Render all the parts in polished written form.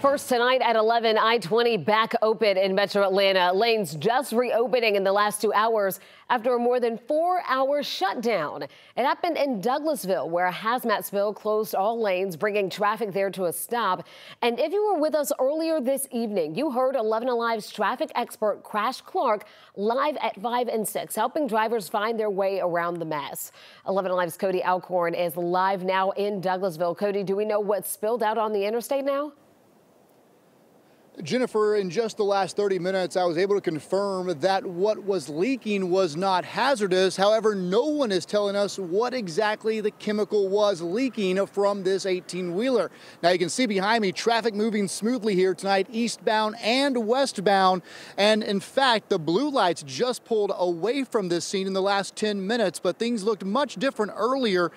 First tonight at 11, I-20 back open in Metro Atlanta. Lanes just reopening in the last 2 hours after a more than 4-hour shutdown. It happened in Douglasville, where a hazmat spill closed all lanes, bringing traffic there to a stop. And if you were with us earlier this evening, you heard 11 Alive's traffic expert Crash Clark live at 5 and 6, helping drivers find their way around the mess. 11 Alive's Cody Alcorn is live now in Douglasville. Cody, do we know what spilled out on the interstate now? Jennifer, in just the last 30 minutes, I was able to confirm that what was leaking was not hazardous. However, no one is telling us what exactly the chemical was leaking from this 18-wheeler. Now, you can see behind me traffic moving smoothly here tonight, eastbound and westbound. And in fact, the blue lights just pulled away from this scene in the last 10 minutes, but things looked much different earlier.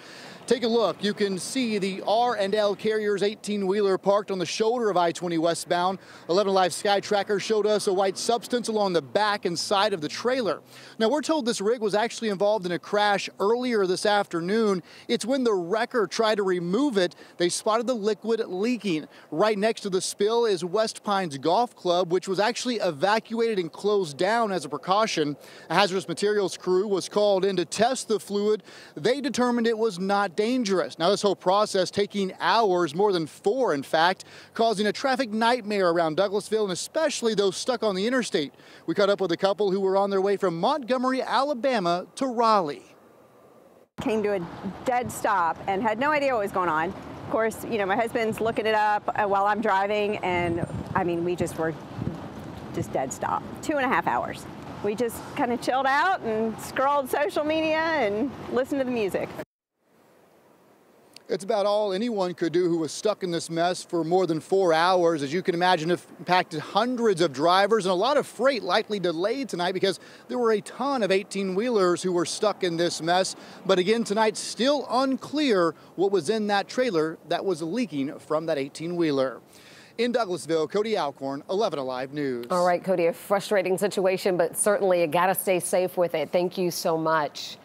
Take a look. You can see the R&L Carriers 18-wheeler parked on the shoulder of I-20 westbound. 11 Alive Sky Tracker showed us a white substance along the back and side of the trailer. Now, we're told this rig was actually involved in a crash earlier this afternoon. It's when the wrecker tried to remove it, they spotted the liquid leaking. Right next to the spill is West Pines Golf Club, which was actually evacuated and closed down as a precaution. A hazardous materials crew was called in to test the fluid. They determined it was not dangerous. Now, this whole process taking hours, more than 4 in fact, causing a traffic nightmare around Douglasville and especially those stuck on the interstate. We caught up with a couple who were on their way from Montgomery, Alabama to Raleigh. Came to a dead stop and had no idea what was going on. Of course, you know, my husband's looking it up while I'm driving, and I mean, we just were dead stop. 2.5 hours. We just kind of chilled out and scrolled social media and listened to the music. It's about all anyone could do who was stuck in this mess for more than 4 hours. As you can imagine, it impacted hundreds of drivers, and a lot of freight likely delayed tonight because there were a ton of 18-wheelers who were stuck in this mess. But again, tonight, still unclear what was in that trailer that was leaking from that 18-wheeler. In Douglasville, Cody Alcorn, 11 Alive News. All right, Cody, a frustrating situation, but certainly you got to stay safe with it. Thank you so much.